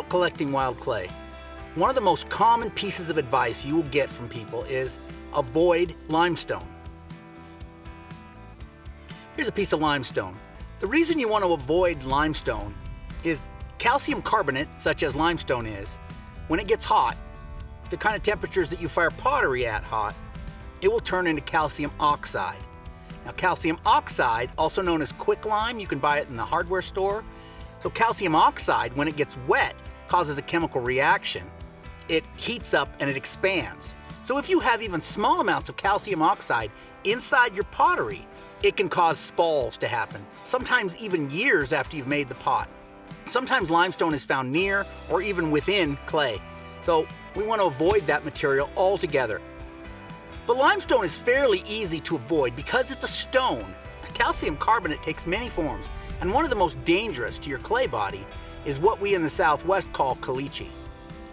about collecting wild clay. One of the most common pieces of advice you will get from people is avoid limestone. Here's a piece of limestone. The reason you want to avoid limestone is calcium carbonate, such as limestone is, when it gets hot, the kind of temperatures that you fire pottery at hot, it will turn into calcium oxide. Now, calcium oxide, also known as quicklime, you can buy it in the hardware store. So calcium oxide, when it gets wet, causes a chemical reaction. It heats up and it expands. So if you have even small amounts of calcium oxide inside your pottery, it can cause spalls to happen, sometimes even years after you've made the pot. Sometimes limestone is found near or even within clay. So we want to avoid that material altogether. But limestone is fairly easy to avoid because it's a stone. Calcium carbonate takes many forms, and one of the most dangerous to your clay body is what we in the Southwest call caliche.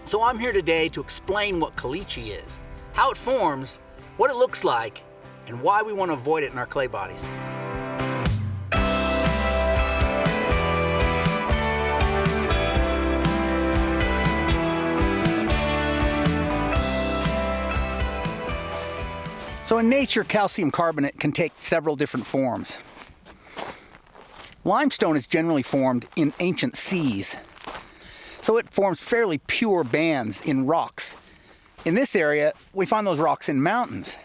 So I'm here today to explain what caliche is, how it forms, what it looks like, and why we want to avoid it in our clay bodies. So in nature, calcium carbonate can take several different forms. Limestone is generally formed in ancient seas, so it forms fairly pure bands in rocks. In this area, we find those rocks in mountains.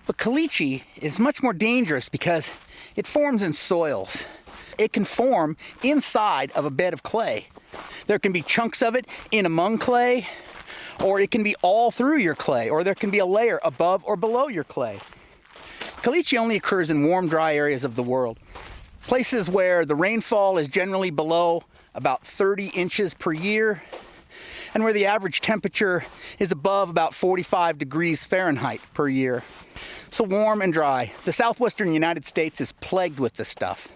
But caliche is much more dangerous because it forms in soils. It can form inside of a bed of clay. There can be chunks of it in among clay, or it can be all through your clay, or there can be a layer above or below your clay. Caliche only occurs in warm, dry areas of the world. Places where the rainfall is generally below about 30 inches per year, and where the average temperature is above about 45 degrees Fahrenheit per year. So warm and dry. The southwestern United States is plagued with this stuff.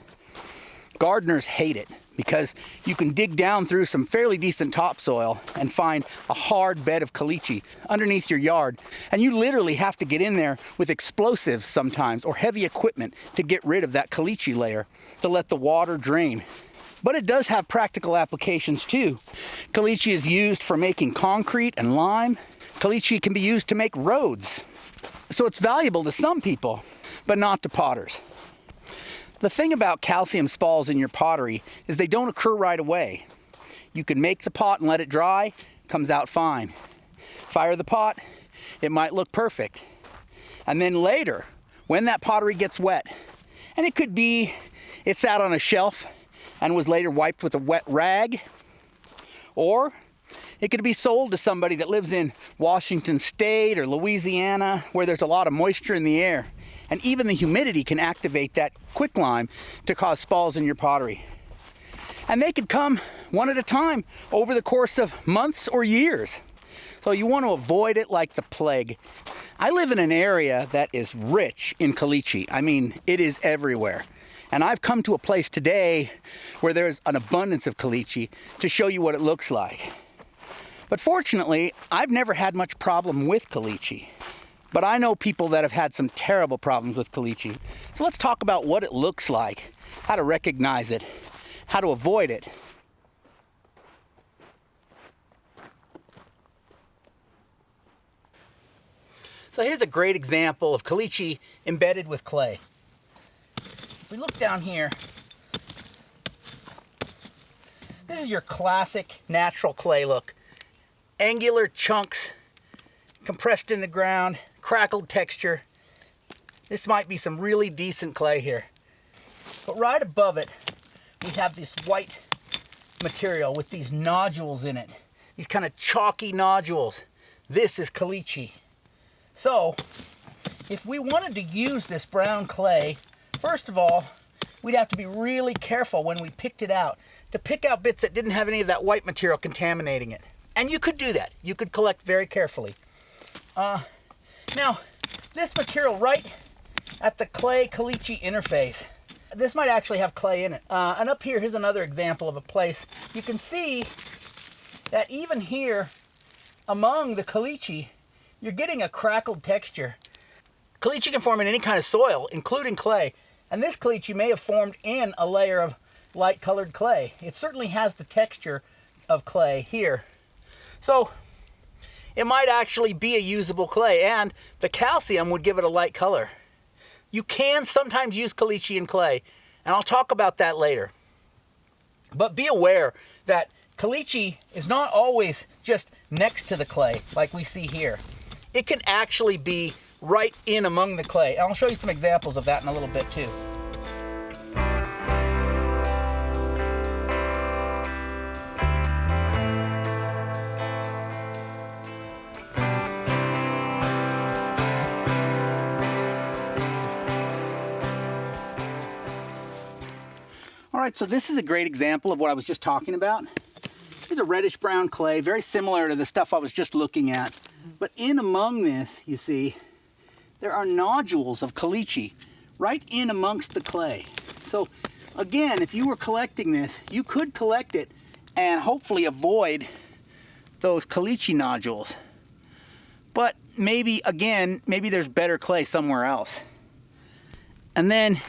Gardeners hate it because you can dig down through some fairly decent topsoil and find a hard bed of caliche underneath your yard. And you literally have to get in there with explosives sometimes or heavy equipment to get rid of that caliche layer to let the water drain. But it does have practical applications too. Caliche is used for making concrete and lime. Caliche can be used to make roads. So it's valuable to some people, but not to potters. The thing about calcium spalls in your pottery is they don't occur right away. You can make the pot and let it dry, comes out fine. Fire the pot, it might look perfect. And then later, when that pottery gets wet, and it could be it sat on a shelf and was later wiped with a wet rag, or it could be sold to somebody that lives in Washington State or Louisiana where there's a lot of moisture in the air. And even the humidity can activate that quicklime to cause spalls in your pottery. And they could come one at a time over the course of months or years. So you want to avoid it like the plague. I live in an area that is rich in caliche. I mean, it is everywhere. And I've come to a place today where there's an abundance of caliche to show you what it looks like. But fortunately, I've never had much problem with caliche. But I know people that have had some terrible problems with caliche. So let's talk about what it looks like, how to recognize it, how to avoid it. So here's a great example of caliche embedded with clay. If we look down here, this is your classic natural clay look. Angular chunks compressed in the ground, crackled texture. This might be some really decent clay here. But right above it, we have this white material with these nodules in it. These kind of chalky nodules. This is caliche. So, if we wanted to use this brown clay, first of all, we'd have to be really careful when we picked it out to pick out bits that didn't have any of that white material contaminating it. And you could do that. You could collect very carefully. Now, this material right at the clay-caliche interface, this might actually have clay in it. And up here, here's another example of a place. You can see that even here, among the caliche, you're getting a crackled texture. Caliche can form in any kind of soil, including clay. And this caliche may have formed in a layer of light-colored clay. It certainly has the texture of clay here. So it might actually be a usable clay, and the calcium would give it a light color. You can sometimes use caliche in clay, and I'll talk about that later. But be aware that caliche is not always just next to the clay like we see here. It can actually be right in among the clay. And I'll show you some examples of that in a little bit too. All right, so this is a great example of what I was just talking about. It's a reddish brown clay, very similar to the stuff I was just looking at. But in among this, you see, there are nodules of caliche right in amongst the clay. So again, if you were collecting this, you could collect it and hopefully avoid those caliche nodules. But maybe, again, maybe there's better clay somewhere else. And then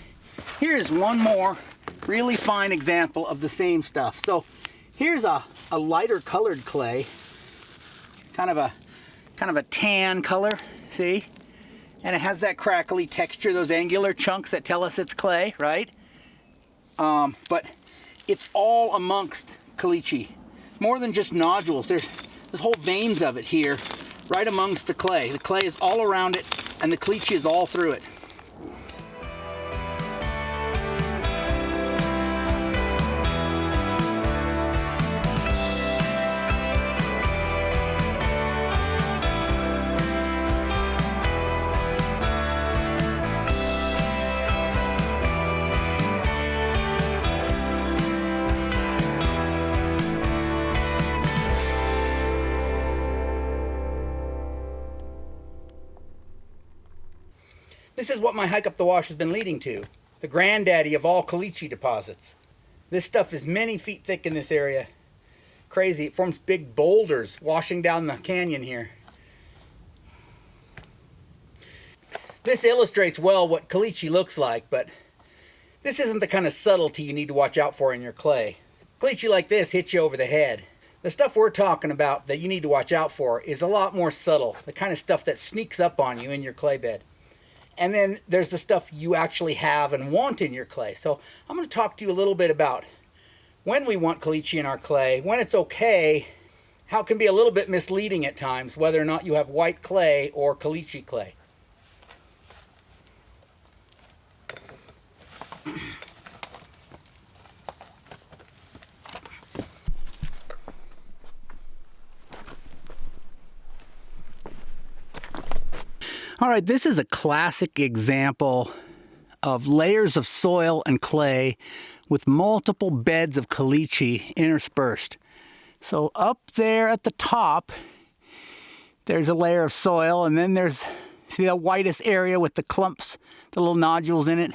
here's one more really fine example of the same stuff. So here's a lighter colored clay, kind of a tan color, see? And it has that crackly texture, those angular chunks that tell us it's clay, right? But it's all amongst caliche. More than just nodules. There's whole veins of it here, right amongst the clay. The clay is all around it, and the caliche is all through it. This is what my hike up the wash has been leading to, the granddaddy of all caliche deposits. This stuff is many feet thick in this area. Crazy, it forms big boulders washing down the canyon here. This illustrates well what caliche looks like, but this isn't the kind of subtlety you need to watch out for in your clay. Caliche like this hits you over the head. The stuff we're talking about that you need to watch out for is a lot more subtle, the kind of stuff that sneaks up on you in your clay bed. And then there's the stuff you actually have and want in your clay. So I'm going to talk to you a little bit about when we want caliche in our clay, when it's okay, how it can be a little bit misleading at times, whether or not you have white clay or caliche clay. All right, this is a classic example of layers of soil and clay with multiple beds of caliche interspersed. So up there at the top, there's a layer of soil, and then there's, see the whitest area with the clumps, the little nodules in it?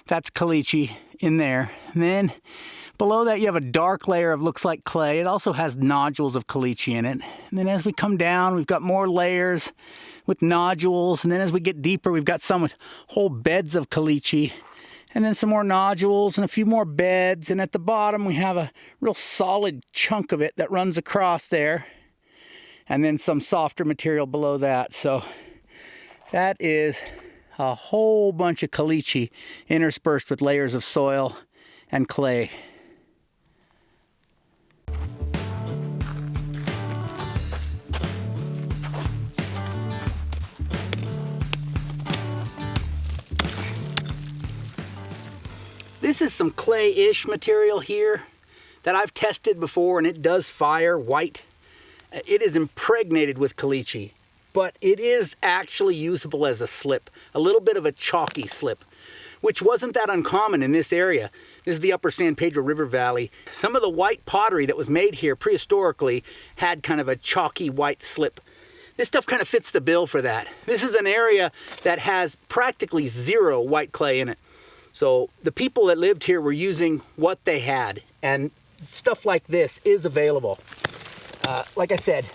That's caliche in there. And then below that you have a dark layer of looks like clay. It also has nodules of caliche in it. And then as we come down, we've got more layers with nodules, and then as we get deeper, we've got some with whole beds of caliche, and then some more nodules and a few more beds, and at the bottom we have a real solid chunk of it that runs across there, and then some softer material below that. So that is a whole bunch of caliche interspersed with layers of soil and clay. This is some clay-ish material here that I've tested before, and it does fire white. It is impregnated with caliche, but it is actually usable as a slip, a little bit of a chalky slip, which wasn't that uncommon in this area. This is the upper San Pedro River Valley. Some of the white pottery that was made here prehistorically had kind of a chalky white slip. This stuff kind of fits the bill for that. This is an area that has practically zero white clay in it. So the people that lived here were using what they had, and stuff like this is available. Like I said,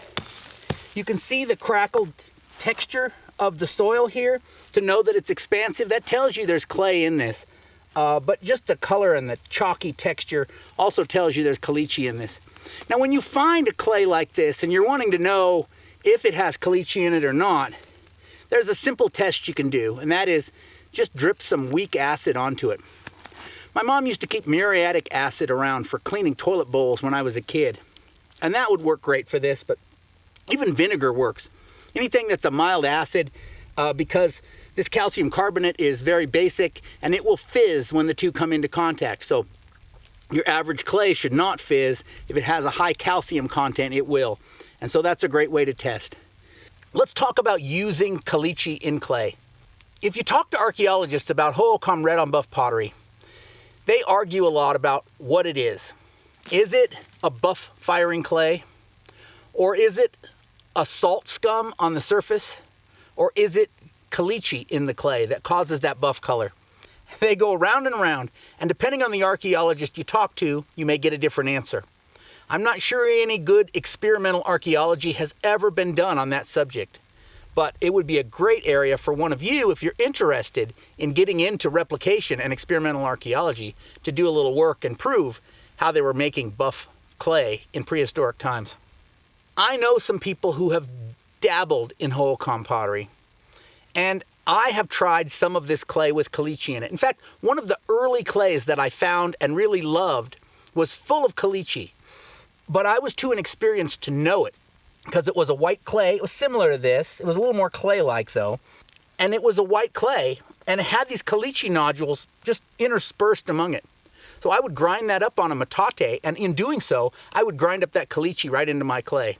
you can see the crackled texture of the soil here to know that it's expansive. That tells you there's clay in this. But just the color and the chalky texture also tells you there's caliche in this. Now when you find a clay like this and you're wanting to know if it has caliche in it or not, there's a simple test you can do, and that is just drip some weak acid onto it. My mom used to keep muriatic acid around for cleaning toilet bowls when I was a kid, and that would work great for this, but even vinegar works. Anything that's a mild acid, because this calcium carbonate is very basic and it will fizz when the two come into contact. So your average clay should not fizz. If it has a high calcium content, it will. And so that's a great way to test. Let's talk about using caliche in clay. If you talk to archaeologists about Hohokam red on buff pottery, they argue a lot about what it is. Is it a buff firing clay? Or is it a salt scum on the surface? Or is it caliche in the clay that causes that buff color? They go around and around, and depending on the archaeologist you talk to, you may get a different answer. I'm not sure any good experimental archaeology has ever been done on that subject, but it would be a great area for one of you, if you're interested in getting into replication and experimental archaeology, to do a little work and prove how they were making buff clay in prehistoric times. I know some people who have dabbled in Hohokam pottery, and I have tried some of this clay with caliche in it. In fact, one of the early clays that I found and really loved was full of caliche, but I was too inexperienced to know it because it was a white clay. It was similar to this. It was a little more clay-like though, and it was a white clay, and it had these caliche nodules just interspersed among it. So I would grind that up on a metate, and in doing so, I would grind up that caliche right into my clay.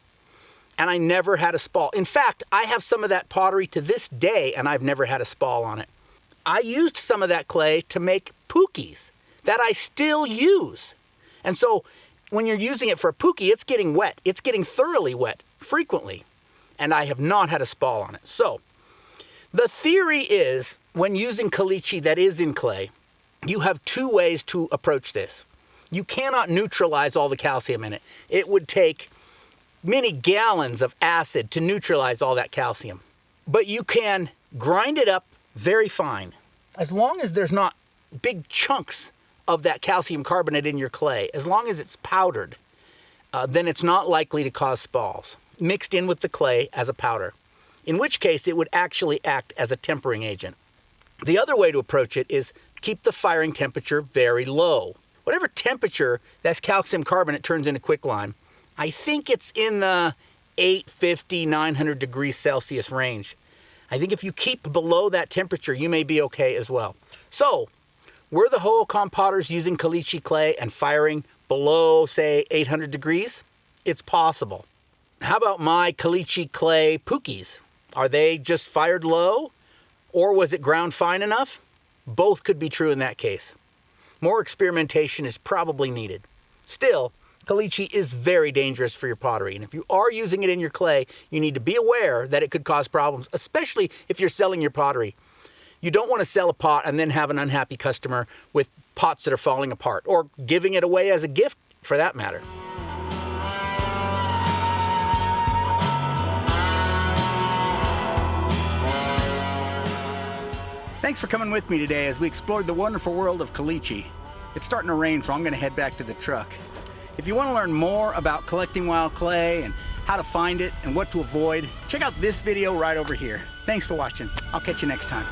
And I never had a spall. In fact, I have some of that pottery to this day, and I've never had a spall on it. I used some of that clay to make pookies that I still use. And so when you're using it for a pookie, it's getting wet. It's getting thoroughly wet frequently. And I have not had a spall on it. So the theory is, when using caliche that is in clay, you have two ways to approach this. You cannot neutralize all the calcium in it. It would take many gallons of acid to neutralize all that calcium. But you can grind it up very fine. As long as there's not big chunks of that calcium carbonate in your clay, as long as it's powdered, then it's not likely to cause spalls, mixed in with the clay as a powder, in which case it would actually act as a tempering agent. The other way to approach it is keep the firing temperature very low. Whatever temperature that calcium carbonate turns into quicklime, I think it's in the 850, 900 degrees Celsius range. I think if you keep below that temperature, you may be okay as well. So, were the Hohokam potters using caliche clay and firing below, say, 800 degrees? It's possible. How about my caliche clay pookies? Are they just fired low? Or was it ground fine enough? Both could be true in that case. More experimentation is probably needed. Still, caliche is very dangerous for your pottery, and if you are using it in your clay, you need to be aware that it could cause problems, especially if you're selling your pottery. You don't want to sell a pot and then have an unhappy customer with pots that are falling apart, or giving it away as a gift for that matter. Thanks for coming with me today as we explored the wonderful world of caliche. It's starting to rain, so I'm going to head back to the truck. If you want to learn more about collecting wild clay and how to find it and what to avoid, check out this video right over here. Thanks for watching. I'll catch you next time.